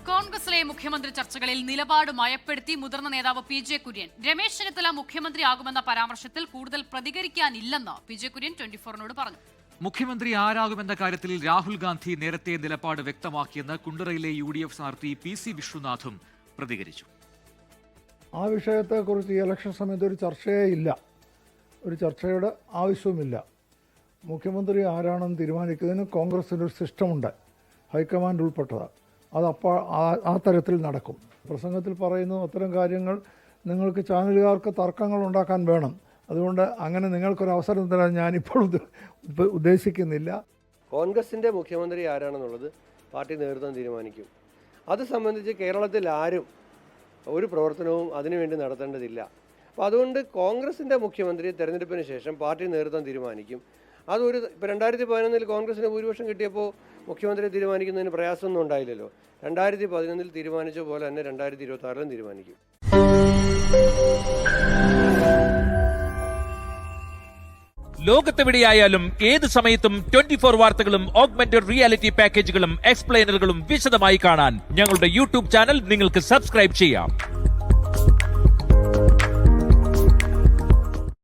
കോൺഗ്രസിലെ മുഖ്യമന്ത്രി ചർച്ചകളിൽ നിലപാട് മയപ്പെടുത്തി മുതിർന്ന നേതാവ് പി.ജെ. കുര്യൻ. രമേശ് ചെന്നിത്തല മുഖ്യമന്ത്രിയാകുമെന്ന പരാമർശത്തിൽ കൂടുതൽ പ്രതികരിക്കാനില്ലെന്ന് പി.ജെ. കുര്യൻ 24-നോട് പറഞ്ഞു. മുഖ്യമന്ത്രി ആരാകുമെന്ന കാര്യത്തിൽ രാഹുൽ ഗാന്ധി നേരത്തെ നിലപാട് വ്യക്തമാക്കിയെന്ന് കുണ്ടറയിലെ UDF സ്ഥാനാർത്ഥി PC വിശ്വനാഥും പ്രതികരിച്ചു. ആ വിഷയത്തെക്കുറിച്ച് ഈ ഇലക്ഷൻ സമയത്ത് ഒരു ചർച്ചയേ ഇല്ല, ഒരു ചർച്ചയുടെ ആവശ്യവുമില്ല. മുഖ്യമന്ത്രി ആരാണെന്ന് തീരുമാനിക്കുന്നതിന് കോൺഗ്രസിൻ്റെ ഒരു സിസ്റ്റമുണ്ട്, ഹൈക്കമാൻഡ് ഉൾപ്പെട്ടത്. അതപ്പോൾ ആ തരത്തിൽ നടക്കും. പ്രസംഗത്തിൽ പറയുന്ന അത്തരം കാര്യങ്ങൾ നിങ്ങൾക്ക് ചാനലുകാർക്ക് തർക്കങ്ങൾ ഉണ്ടാക്കാൻ വേണം. അതുകൊണ്ട് അങ്ങനെ നിങ്ങൾക്കൊരു അവസരം തരാൻ ഞാനിപ്പോൾ ഉദ്ദേശിക്കുന്നില്ല. കോൺഗ്രസിൻ്റെ മുഖ്യമന്ത്രി ആരാണെന്നുള്ളത് പാർട്ടി നേതൃത്വം തീരുമാനിക്കും. അത് സംബന്ധിച്ച് കേരളത്തിൽ ആരും ഒരു പ്രവർത്തനവും അതിനുവേണ്ടി നടത്തേണ്ടതില്ല. അപ്പോൾ അതുകൊണ്ട് കോൺഗ്രസിൻ്റെ മുഖ്യമന്ത്രി തെരഞ്ഞെടുപ്പിന് ശേഷം പാർട്ടി നേതൃത്വം തീരുമാനിക്കും. അതൊരു ഇപ്പോൾ 2011 കോൺഗ്രസിന് ഭൂരിപക്ഷം കിട്ടിയപ്പോൾ മുഖ്യമന്ത്രി തീരുമാനിക്കുന്നതിന് പ്രയാസമൊന്നും ഉണ്ടായില്ലല്ലോ. 2011 തീരുമാനിച്ച പോലെ തന്നെ 2026 തീരുമാനിക്കും. ലോകത്തെവിടെയായാലും ഏത് സമയത്തും 24 വാർത്തകളും ഓഗ്മെന്റഡ് റിയാലിറ്റി പാക്കേജുകളും എക്സ്പ്ലെയിനറുകളും വിശദമായി കാണാൻ ഞങ്ങളുടെ YouTube ചാനൽ നിങ്ങൾക്ക് സബ്സ്ക്രൈബ് ചെയ്യാം.